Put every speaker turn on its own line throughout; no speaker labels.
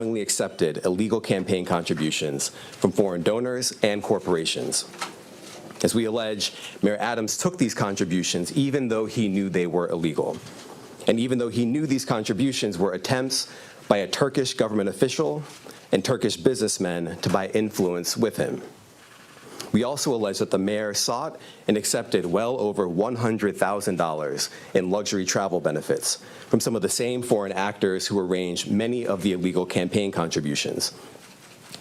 accepted illegal campaign contributions from foreign donors and corporations. As we allege, Mayor Adams took these contributions even though he knew they were illegal, and even though he knew these contributions were attempts by a Turkish government official and Turkish businessmen to buy influence with him. We also allege that the mayor sought and accepted well over $100,000 in luxury travel benefits from some of the same foreign actors who arranged many of the illegal campaign contributions.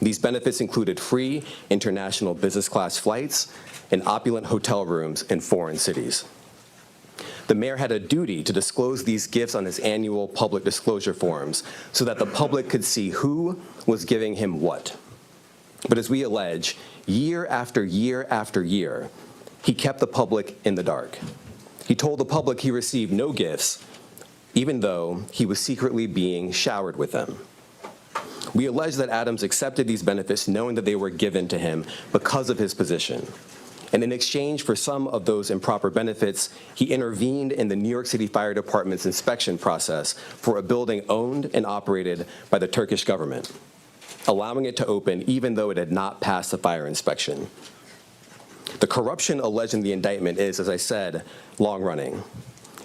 These benefits included free international business class flights and opulent hotel rooms in foreign cities. The mayor had a duty to disclose these gifts on his annual public disclosure forms so that the public could see who was giving him what. But as we allege, year after year after year, he kept the public in the dark. He told the public he received no gifts, even though he was secretly being showered with them. We allege that Adams accepted these benefits knowing that they were given to him because of his position. And in exchange for some of those improper benefits, he intervened in the New York City Fire Department's inspection process for a building owned and operated by the Turkish government, allowing it to open even though it had not passed the fire inspection. The corruption alleged in the indictment is, as I said, long-running.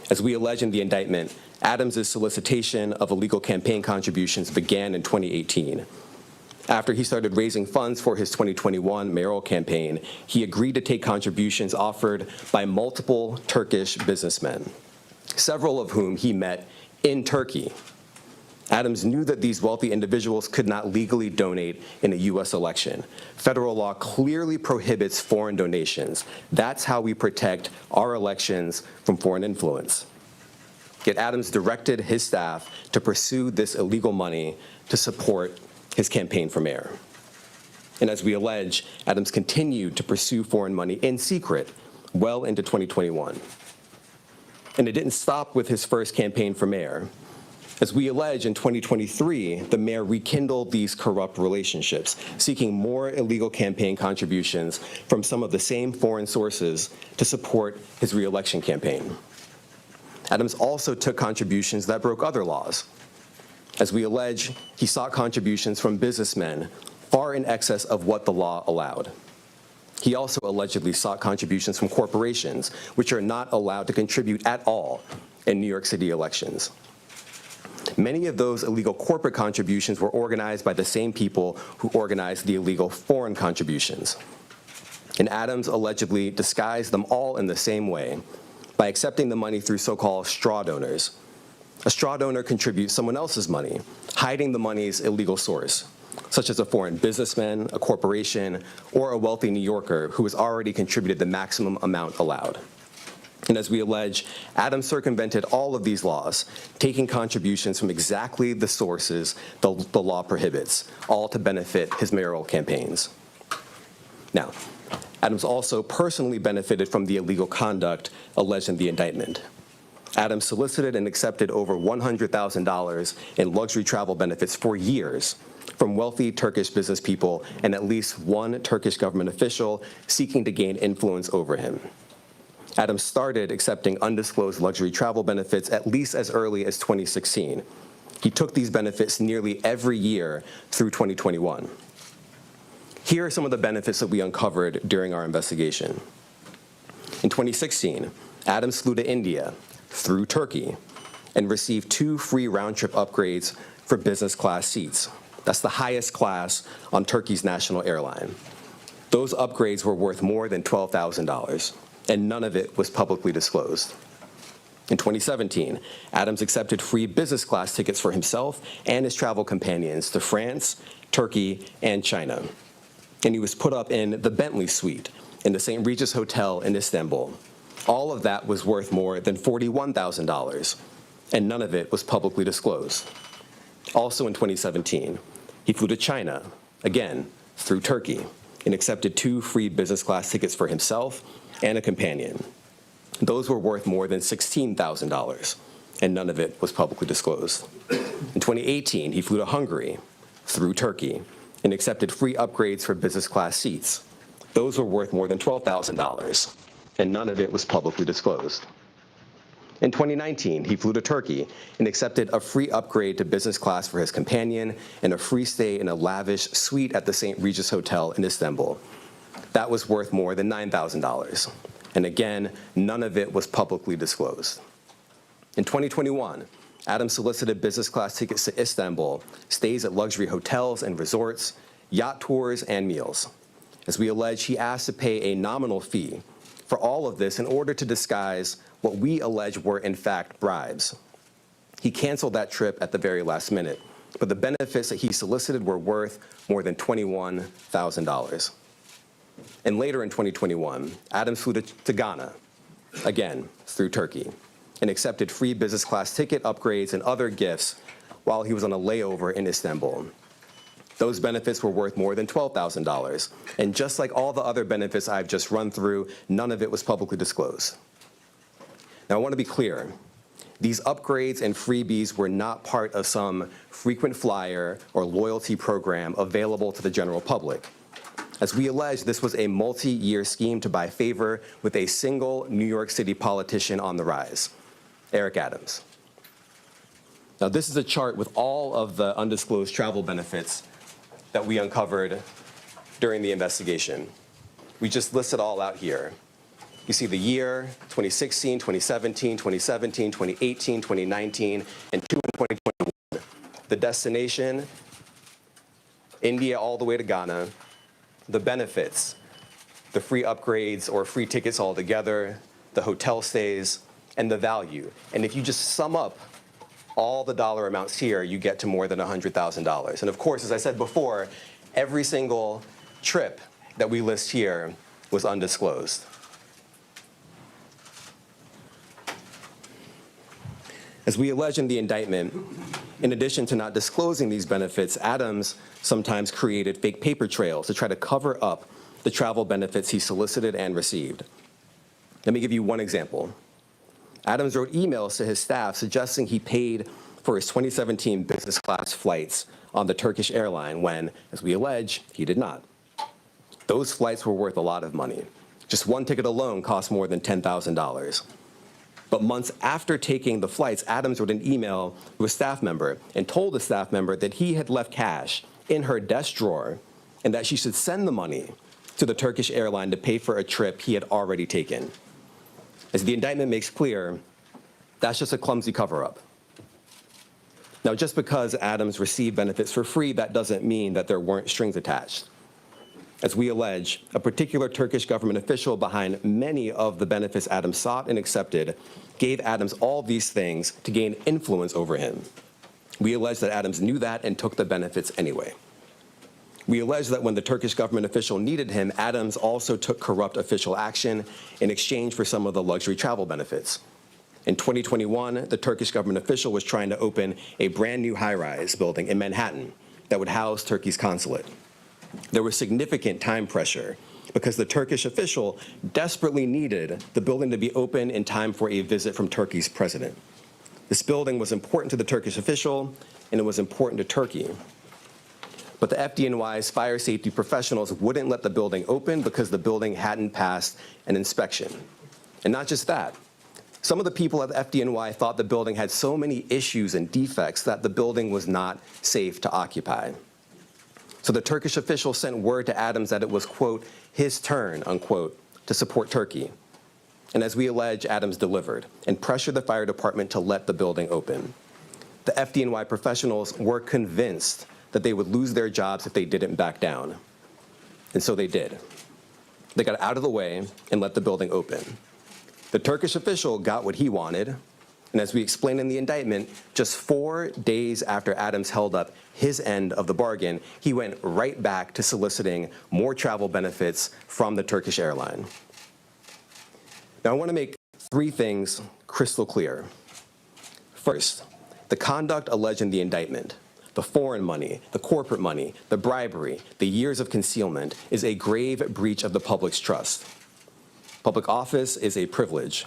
As we allege in the indictment, Adams' solicitation of illegal campaign contributions began in 2018. After he started raising funds for his 2021 mayoral campaign, he agreed to take contributions offered by multiple Turkish businessmen, several of whom he met in Turkey. Adams knew that these wealthy individuals could not legally donate in a U.S. election. Federal law clearly prohibits foreign donations. That's how we protect our elections from foreign influence. Yet Adams directed his staff to pursue this illegal money to support his campaign for mayor. And as we allege, Adams continued to pursue foreign money in secret well into 2021. And it didn't stop with his first campaign for mayor. As we allege, in 2023, the mayor rekindled these corrupt relationships, seeking more illegal campaign contributions from some of the same foreign sources to support his re-election campaign. Adams also took contributions that broke other laws. As we allege, he sought contributions from businessmen far in excess of what the law allowed. He also allegedly sought contributions from corporations, which are not allowed to contribute at all in New York City elections. Many of those illegal corporate contributions were organized by the same people who organized the illegal foreign contributions. And Adams allegedly disguised them all in the same way by accepting the money through so-called straw donors. A straw donor contributes someone else's money, hiding the money's illegal source, such as a foreign businessman, a corporation, or a wealthy New Yorker who has already contributed the maximum amount allowed. And as we allege, Adams circumvented all of these laws, taking contributions from exactly the sources the law prohibits, all to benefit his mayoral campaigns. Now, Adams also personally benefited from the illegal conduct alleged in the indictment. Adams solicited and accepted over $100,000 in luxury travel benefits for years from wealthy Turkish business people and at least one Turkish government official seeking to gain influence over him. Adams started accepting undisclosed luxury travel benefits at least as early as 2016. He took these benefits nearly every year through 2021. Here are some of the benefits that we uncovered during our investigation. In 2016, Adams flew to India through Turkey and received 2 free round-trip upgrades for business class seats. That's the highest class on Turkey's national airline. Those upgrades were worth more than $12,000, and none of it was publicly disclosed. In 2017, Adams accepted free business class tickets for himself and his travel companions to France, Turkey, and China. And he was put up in the Bentley suite in the St. Regis Hotel in Istanbul. All of that was worth more than $41,000, and none of it was publicly disclosed. Also in 2017, he flew to China, again, through Turkey, and accepted 2 free business class tickets for himself and a companion. Those were worth more than $16,000, and none of it was publicly disclosed. In 2018, he flew to Hungary through Turkey and accepted free upgrades for business class seats. Those were worth more than $12,000, and none of it was publicly disclosed. In 2019, he flew to Turkey and accepted a free upgrade to business class for his companion and a free stay in a lavish suite at the St. Regis Hotel in Istanbul. That was worth more than $9,000. And again, none of it was publicly disclosed. In 2021, Adams solicited business class tickets to Istanbul, stays at luxury hotels and resorts, yacht tours, and meals. As we allege, he asked to pay a nominal fee for all of this in order to disguise what we allege were in fact bribes. He canceled that trip at the very last minute, but the benefits that he solicited were worth more than $21,000. And later in 2021, Adams flew to Ghana, again through Turkey, and accepted free business class ticket upgrades and other gifts while he was on a layover in Istanbul. Those benefits were worth more than $12,000. And just like all the other benefits I've just run through, none of it was publicly disclosed. Now, I want to be clear. These upgrades and freebies were not part of some frequent flyer or loyalty program available to the general public. As we allege, this was a multi-year scheme to buy favor with a single New York City politician on the rise, Eric Adams. Now, this is a chart with all of the undisclosed travel benefits that we uncovered during the investigation. We just list it all out here. You see the year, 2016, 2017, 2017, 2018, 2019, and 2 in 2021. The destination, India all the way to Ghana. The benefits, the free upgrades or free tickets altogether, the hotel stays, and the value. And if you just sum up all the dollar amounts here, you get to more than $100,000. And of course, as I said before, every single trip that we list here was undisclosed. As we allege in the indictment, in addition to not disclosing these benefits, Adams sometimes created fake paper trails to try to cover up the travel benefits he solicited and received. Let me give you one example. Adams wrote emails to his staff suggesting he paid for his 2017 business class flights on the Turkish airline when, as we allege, he did not. Those flights were worth a lot of money. Just one ticket alone cost more than $10,000. But months after taking the flights, Adams wrote an email to a staff member and told the staff member that he had left cash in her desk drawer and that she should send the money to the Turkish airline to pay for a trip he had already taken. As the indictment makes clear, that's just a clumsy cover-up. Now, just because Adams received benefits for free, that doesn't mean that there weren't strings attached. As we allege, a particular Turkish government official behind many of the benefits Adams sought and accepted gave Adams all these things to gain influence over him. We allege that Adams knew that and took the benefits anyway. We allege that when the Turkish government official needed him, Adams also took corrupt official action in exchange for some of the luxury travel benefits. In 2021, the Turkish government official was trying to open a brand new high-rise building in Manhattan that would house Turkey's consulate. There was significant time pressure because the Turkish official desperately needed the building to be open in time for a visit from Turkey's president. This building was important to the Turkish official, and it was important to Turkey. But the FDNY's fire safety professionals wouldn't let the building open because the building hadn't passed an inspection. And not just that. Some of the people at the FDNY thought the building had so many issues and defects that the building was not safe to occupy. So the Turkish official sent word to Adams that it was, quote, his turn, unquote, to support Turkey. And as we allege, Adams delivered and pressured the fire department to let the building open. The FDNY professionals were convinced that they would lose their jobs if they didn't back down. And so they did. They got out of the way and let the building open. The Turkish official got what he wanted, and as we explained in the indictment, just 4 days after Adams held up his end of the bargain, he went right back to soliciting more travel benefits from the Turkish airline. Now, I want to make 3 things crystal clear. First, the conduct alleged in the indictment, the foreign money, the corporate money, the bribery, the years of concealment, is a grave breach of the public's trust. Public office is a privilege.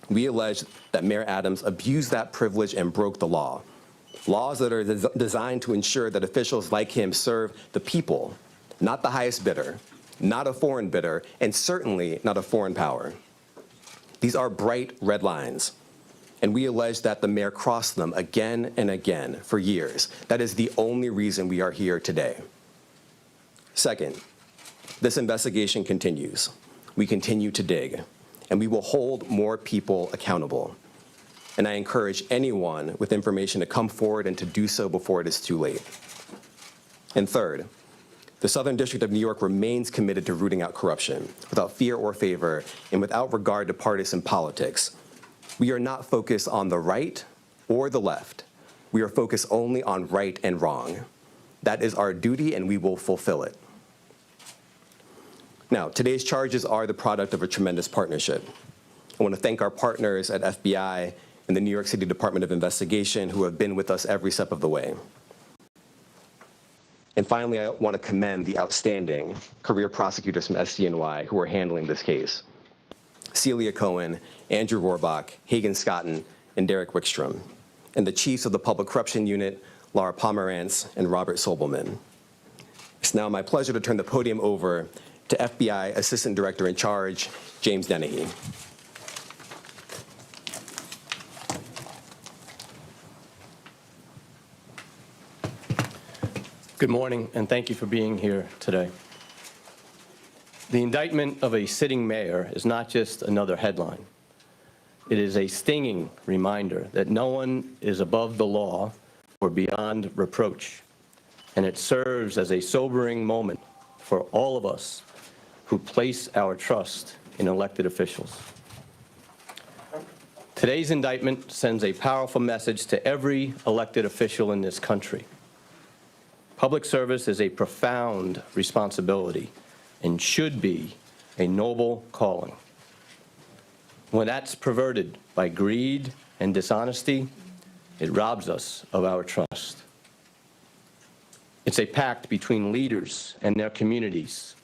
We allege that Mayor Adams abused that privilege and broke the law. Laws that are designed to ensure that officials like him serve the people, not the highest bidder, not a foreign bidder, and certainly not a foreign power. These are bright red lines, and we allege that the mayor crossed them again and again for years. That is the only reason we are here today. Second, this investigation continues. We continue to dig, and we will hold more people accountable. And I encourage anyone with information to come forward and to do so before it is too late. And third, the Southern District of New York remains committed to rooting out corruption without fear or favor and without regard to partisan politics. We are not focused on the right or the left. We are focused only on right and wrong. That is our duty, and we will fulfill it. Now, today's charges are the product of a tremendous partnership. I want to thank our partners at FBI and the New York City Department of Investigation who have been with us every step of the way. And finally, I want to commend the outstanding career prosecutors from SDNY who are handling this case. Celia Cohen, Andrew Rohrbach, Hagen Scotton, and Derek Wickstrom, and the chiefs of the Public Corruption Unit, Laura Pomerantz and Robert Sobelman. It's now my pleasure to turn the podium over to FBI Assistant Director in Charge, James Dennehy.
Good morning, and thank you for being here today. The indictment of a sitting mayor is not just another headline. It is a stinging reminder that no one is above the law or beyond reproach, and it serves as a sobering moment for all of us who place our trust in elected officials. Today's indictment sends a powerful message to every elected official in this country. Public service is a profound responsibility and should be a noble calling. When that's perverted by greed and dishonesty, it robs us of our trust. It's a pact between leaders and their communities,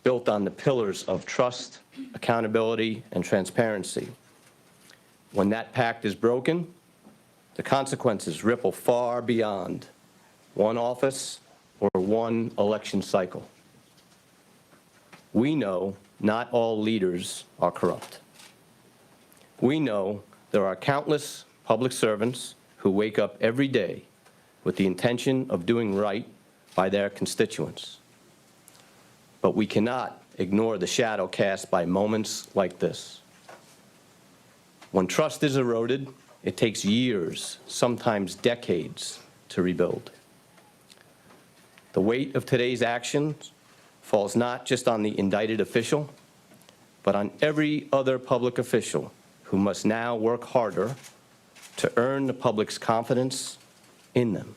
built on the pillars of trust, accountability, and transparency. When that pact is broken, the consequences ripple far beyond one office or one election cycle. We know not all leaders are corrupt. We know there are countless public servants who wake up every day with the intention of doing right by their constituents. But we cannot ignore the shadow cast by moments like this. When trust is eroded, it takes years, sometimes decades, to rebuild. The weight of today's actions falls not just on the indicted official, but on every other public official who must now work harder to earn the public's confidence in them.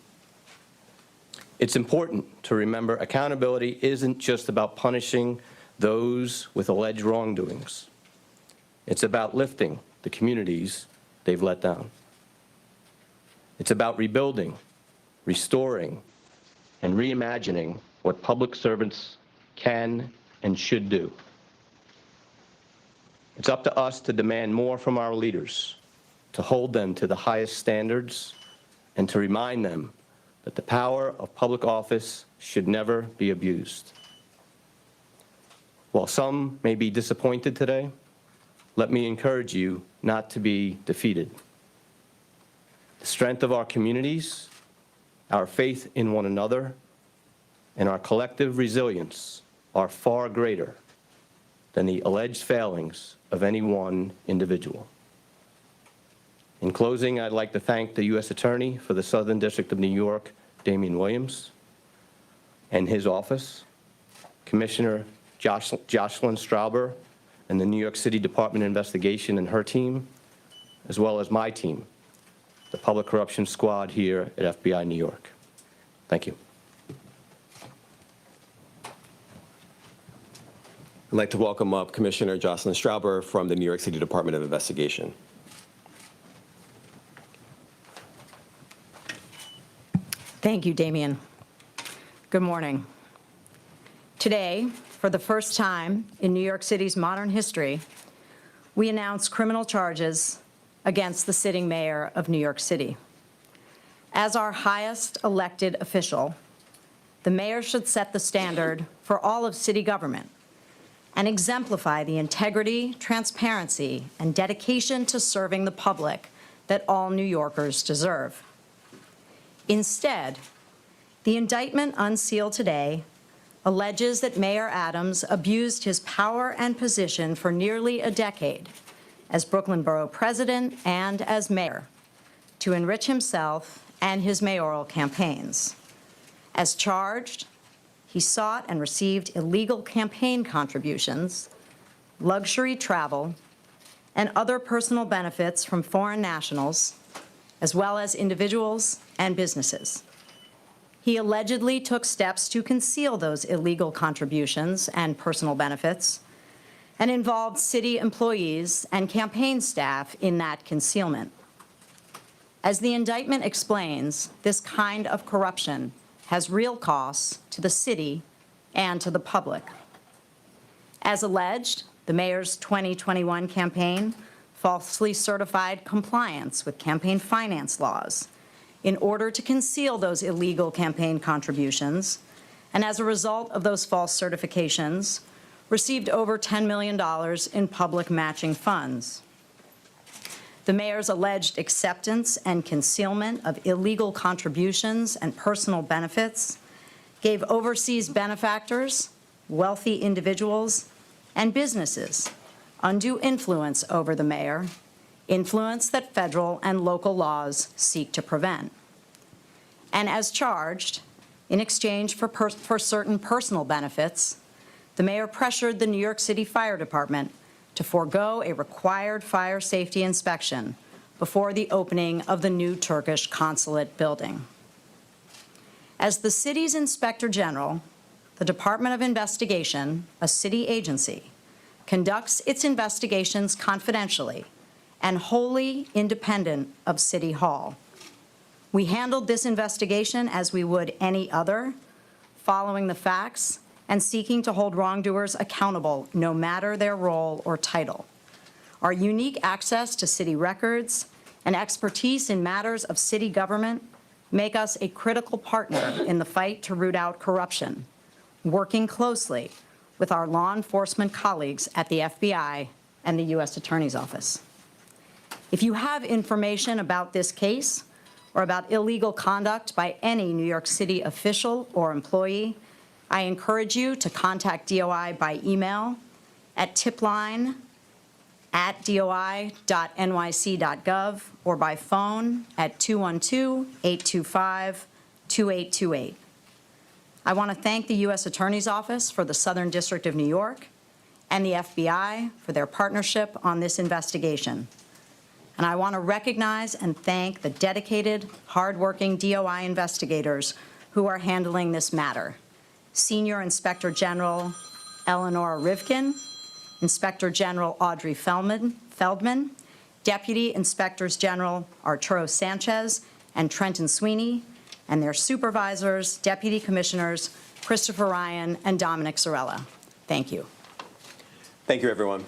It's important to remember accountability isn't just about punishing those with alleged wrongdoings. It's about lifting the communities they've let down. It's about rebuilding, restoring, and reimagining what public servants can and should do. It's up to us to demand more from our leaders, to hold them to the highest standards, and to remind them that the power of public office should never be abused. While some may be disappointed today, let me encourage you not to be defeated. The strength of our communities, our faith in one another, and our collective resilience are far greater than the alleged failings of any one individual. In closing, I'd like to thank the U.S. Attorney for the Southern District of New York, Damian Williams, and his office, Commissioner Jocelyn Strauber, and the New York City Department of Investigation and her team, as well as my team, the Public Corruption Squad here at FBI New York. Thank you.
I'd like to welcome up Commissioner Jocelyn Strauber from the New York City Department of Investigation.
Thank you, Damian. Good morning. Today, for the first time in New York City's modern history, we announce criminal charges against the sitting mayor of New York City. As our highest elected official, the mayor should set the standard for all of city government and exemplify the integrity, transparency, and dedication to serving the public that all New Yorkers deserve. Instead, the indictment unsealed today alleges that Mayor Adams abused his power and position for nearly a decade as Brooklyn Borough President and as mayor to enrich himself and his mayoral campaigns. As charged, he sought and received illegal campaign contributions, luxury travel, and other personal benefits from foreign nationals, as well as individuals and businesses. He allegedly took steps to conceal those illegal contributions and personal benefits and involved city employees and campaign staff in that concealment. As the indictment explains, this kind of corruption has real costs to the city and to the public. As alleged, the mayor's 2021 campaign falsely certified compliance with campaign finance laws in order to conceal those illegal campaign contributions, and as a result of those false certifications, received over $10 million in public matching funds. The mayor's alleged acceptance and concealment of illegal contributions and personal benefits gave overseas benefactors, wealthy individuals, and businesses undue influence over the mayor, influence that federal and local laws seek to prevent. And as charged, in exchange for certain personal benefits, the mayor pressured the New York City Fire Department to forego a required fire safety inspection before the opening of the new Turkish consulate building. As the city's Inspector General, the Department of Investigation, a city agency, conducts its investigations confidentially and wholly independent of City Hall. We handled this investigation as we would any other, following the facts and seeking to hold wrongdoers accountable no matter their role or title. Our unique access to city records and expertise in matters of city government make us a critical partner in the fight to root out corruption, working closely with our law enforcement colleagues at the FBI and the U.S. Attorney's Office. If you have information about this case or about illegal conduct by any New York City official or employee, I encourage you to contact DOI by email at tipline@doi.nyc.gov or by phone at 212-825-2828. I want to thank the U.S. Attorney's Office for the Southern District of New York and the FBI for their partnership on this investigation. And I want to recognize and thank the dedicated, hardworking DOI investigators who are handling this matter. Senior Inspector General Eleanor Rivkin, Inspector General Audrey Feldman, Deputy Inspectors General Arturo Sanchez and Trenton Sweeney, and their supervisors, Deputy Commissioners Christopher Ryan and Dominic Zarella. Thank you.
Thank you, everyone.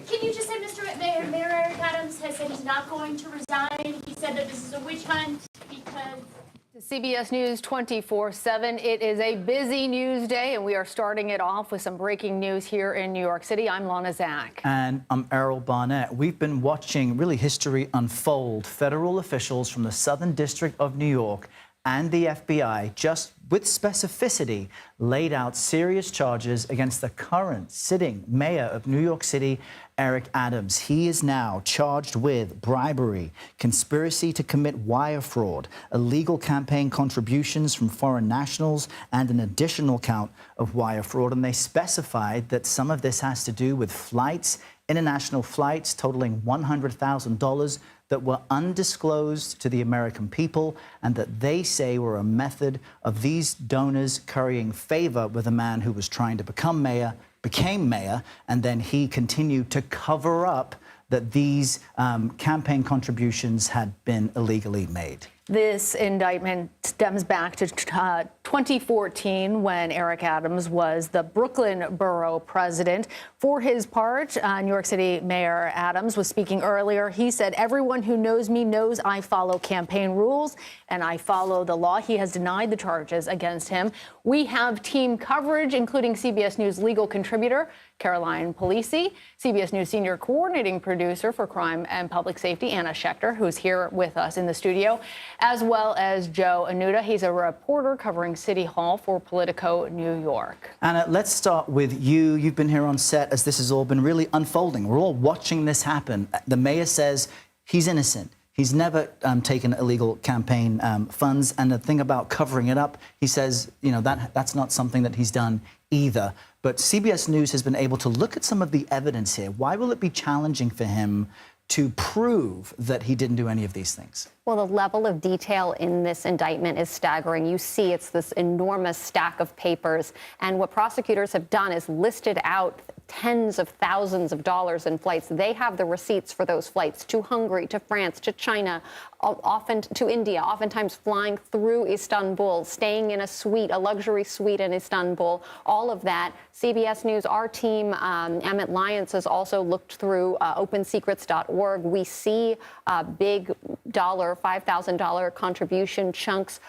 Can you just say, Mr. Mayor Eric Adams has said he's not going to resign. He said that this is a witch hunt because...
CBS News 24/7. It is a busy news day, and we are starting it off with some breaking news here in New York City. I'm Lana Zach.
And I'm Errol Barnett. We've been watching really history unfold. Federal officials from the Southern District of New York and the FBI, just with specificity, laid out serious charges against the current sitting mayor of New York City, Eric Adams. He is now charged with bribery, conspiracy to commit wire fraud, illegal campaign contributions from foreign nationals, and an additional count of wire fraud. And they specified that some of this has to do with flights, international flights totaling $100,000 that were undisclosed to the American people, and that they say were a method of these donors currying favor with a man who was trying to become mayor, became mayor, and then he continued to cover up that these campaign contributions had been illegally made.
This indictment stems back to 2014, when Eric Adams was the Brooklyn borough president. For his part, New York City Mayor Adams was speaking earlier. He said, "Everyone who knows me knows I follow campaign rules and I follow the law." He has denied the charges against him. We have team coverage, including CBS News legal contributor Caroline Polisi, CBS News senior coordinating producer for crime and public safety, Anna Schechter, who's here with us in the studio, as well as Joe Anuta. He's a reporter covering City Hall for Politico New York.
Anna, let's start with you. You've been here on set as this has all been really unfolding. We're all watching this happen. The mayor says he's innocent. He's never taken illegal campaign funds. And the thing about covering it up, he says, you know, that's not something that he's done either. But CBS News has been able to look at some of the evidence here. Why will it be challenging for him to prove that he didn't do any of these things?
Well, the level of detail in this indictment is staggering. You see it's this enormous stack of papers. And what prosecutors have done is listed out tens of thousands of dollars in flights. They have the receipts for those flights to Hungary, to France, to China, often to India, oftentimes flying through Istanbul, staying in a suite, a luxury suite in Istanbul, all of that. CBS News, our team, Emmett Lyons, has also looked through opensecrets.org. We see big dollar, $5,000 contribution chunks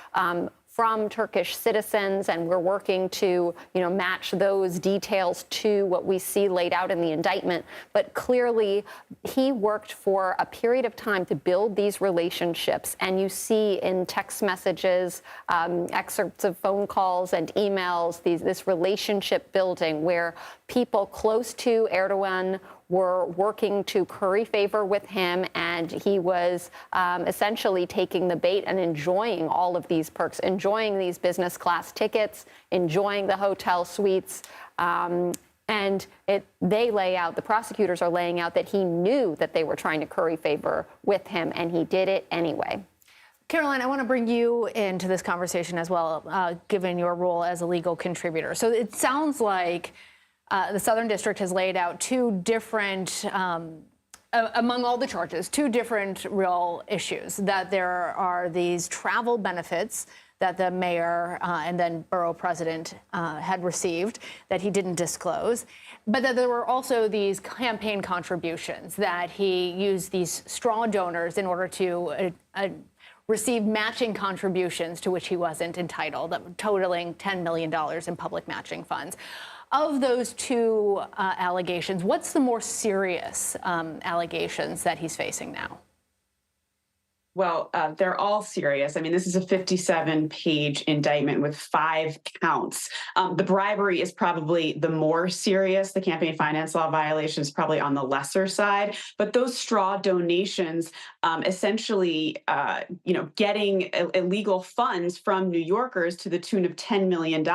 from Turkish citizens, and we're working to, match those details to what we see laid out in the indictment. But clearly, he worked for a period of time to build these relationships, and you see in text messages, excerpts of phone calls and emails, this relationship building where people close to Erdogan were working to curry favor with him, and he was essentially taking the bait and enjoying all of these perks, enjoying these business class tickets, enjoying the hotel suites. And they lay out, the prosecutors are laying out that he knew that they were trying to curry favor with him, and he did it anyway.
Caroline, I want to bring you into this conversation as well, given your role as a legal contributor. So it sounds like the Southern District has laid out two different, among all the charges, two different real issues, that there are these travel benefits that the mayor and then borough president had received that he didn't disclose, but that there were also these campaign contributions that he used these straw donors in order to receive matching contributions to which he wasn't entitled, totaling $10 million in public matching funds. Of those two allegations, what's the more serious allegations that he's facing now?
Well, they're all serious. I mean, this is a 57-page indictment with 5 counts. The bribery is probably the more serious. The campaign finance law violation is probably on the lesser side. But those straw donations, essentially, getting illegal funds from New Yorkers to the tune of $10 million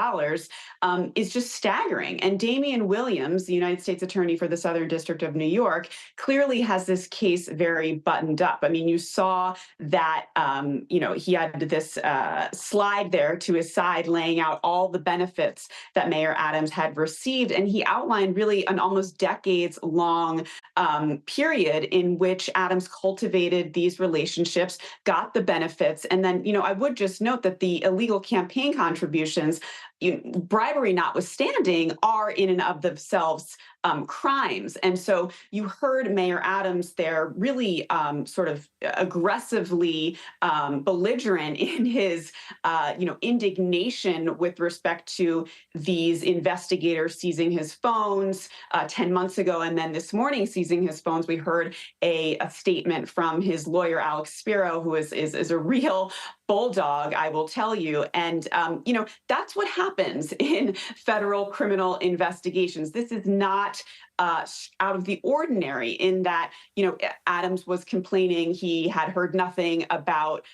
is just staggering. And Damian Williams, the United States Attorney for the Southern District of New York, clearly has this case very buttoned up. I mean, you saw that, he had this slide there to his side laying out all the benefits that Mayor Adams had received. And he outlined really an almost decades-long period in which Adams cultivated these relationships, got the benefits. And then, I would just note that the illegal campaign contributions, bribery notwithstanding, are in and of themselves crimes. And so you heard Mayor Adams there really sort of aggressively belligerent in his, indignation with respect to these investigators seizing his phones 10 months ago. And then this morning seizing his phones, we heard a statement from his lawyer, Alex Spiro, who is a real bulldog, I will tell you. And, that's what happens in federal criminal investigations. This is not out of the ordinary in that, Adams was complaining he had heard nothing about,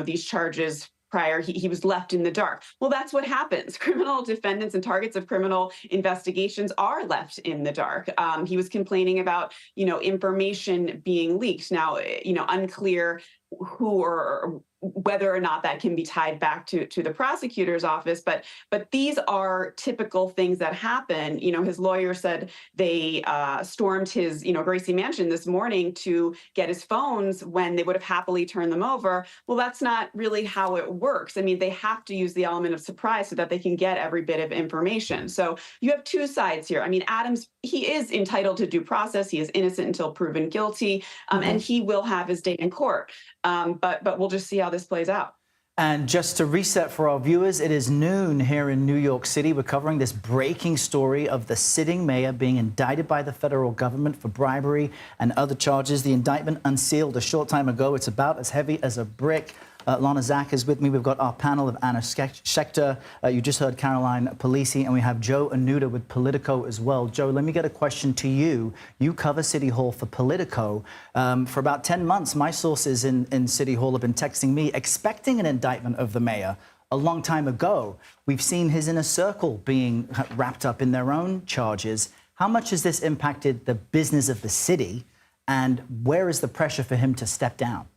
these charges prior. He was left in the dark. Well, that's what happens. Criminal defendants and targets of criminal investigations are left in the dark. He was complaining about, information being leaked. Now, unclear who or whether or not that can be tied back to the prosecutor's office, but these are typical things that happen. His lawyer said they stormed his Gracie Mansion this morning to get his phones when they would have happily turned them over. Well, that's not really how it works. I mean, they have to use the element of surprise so that they can get every bit of information. So you have two sides here. I mean, Adams, he is entitled to due process. He is innocent until proven guilty, and he will have his day in court. But we'll just see how this plays out.
And just to reset for our viewers, it is noon here in New York City. We're covering this breaking story of the sitting mayor being indicted by the federal government for bribery and other charges. The indictment unsealed a short time ago. It's about as heavy as a brick. Lana Zak is with me. We've got our panel of Anna Schechter. You just heard Caroline Polisi, and we have Joe Anuda with Politico as well. Joe, let me get a question to you. You cover City Hall for Politico. For about 10 months, my sources in City Hall have been texting me, expecting an indictment of the mayor a long time ago. We've seen his inner circle being wrapped up in their own charges. How much has this impacted the business of the city, and where is the pressure for him to step down?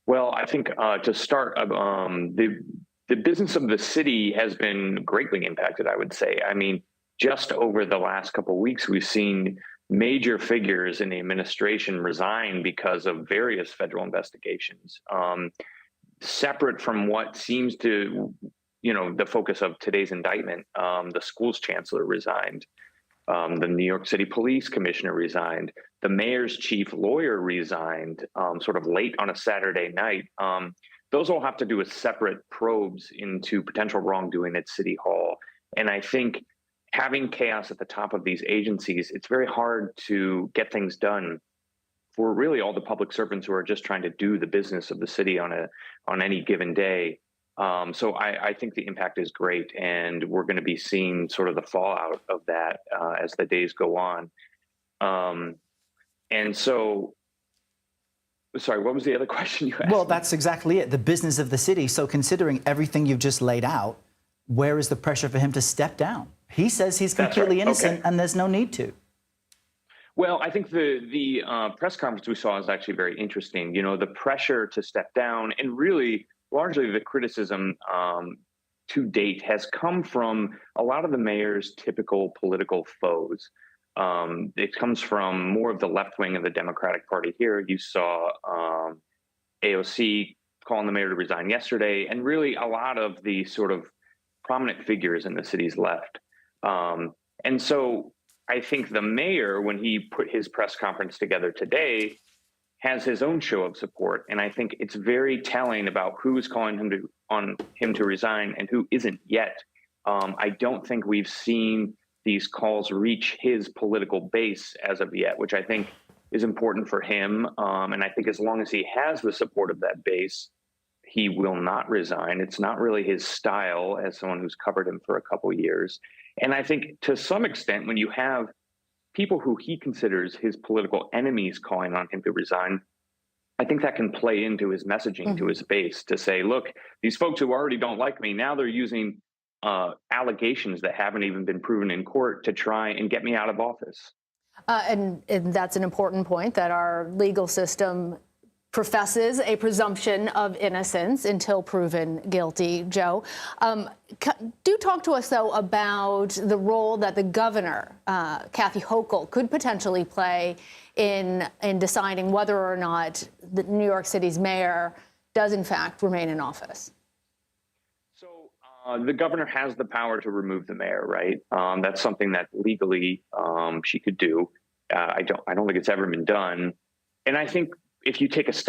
Well, I think to start, the business of the city has been greatly impacted, I would say. I mean, just over the last couple of weeks, we've seen major figures in the administration resign because of various federal investigations. Separate from what seems to, the focus of today's indictment, the school's chancellor resigned. The New York City Police Commissioner resigned. The mayor's chief lawyer resigned sort of late on a Saturday night. Those all have to do with separate probes into potential wrongdoing at City Hall. And I think having chaos at the top of these agencies, it's very hard to get things done for really all the public servants who are just trying to do the business of the city on any given day. So I think the impact is great, and we're going to be seeing sort of the fallout of that as the days go on. And so, sorry, what was the other question you asked?
Well, that's exactly it, the business of the city. So considering everything you've just laid out, where is the pressure for him to step down? He says he's completely innocent, and there's no need to.
Well, I think the press conference we saw is actually very interesting. The pressure to step down, and really largely the criticism to date has come from a lot of the mayor's typical political foes. It comes from more of the left wing of the Democratic Party here. You saw AOC calling the mayor to resign yesterday, and really a lot of the sort of prominent figures in the city's left. And so I think the mayor, when he put his press conference together today, has his own show of support. And I think it's very telling about who's calling on him to resign and who isn't yet. I don't think we've seen these calls reach his political base as of yet, which I think is important for him. And I think as long as he has the support of that base, he will not resign. It's not really his style as someone who's covered him for a couple of years. And I think to some extent, when you have people who he considers his political enemies calling on him to resign, I think that can play into his messaging to his base to say, look, these folks who already don't like me, now they're using allegations that haven't even been proven in court to try and get me out of office.
And that's an important point, that our legal system professes a presumption of innocence until proven guilty. Joe, do talk to us, though, about the role that the governor, Kathy Hochul, could potentially play in deciding whether or not the New York City's mayor does, in fact, remain in office.
So the governor has the power to remove the mayor, right? That's something that legally she could do. I don't think it's ever been done. And I think if you take a step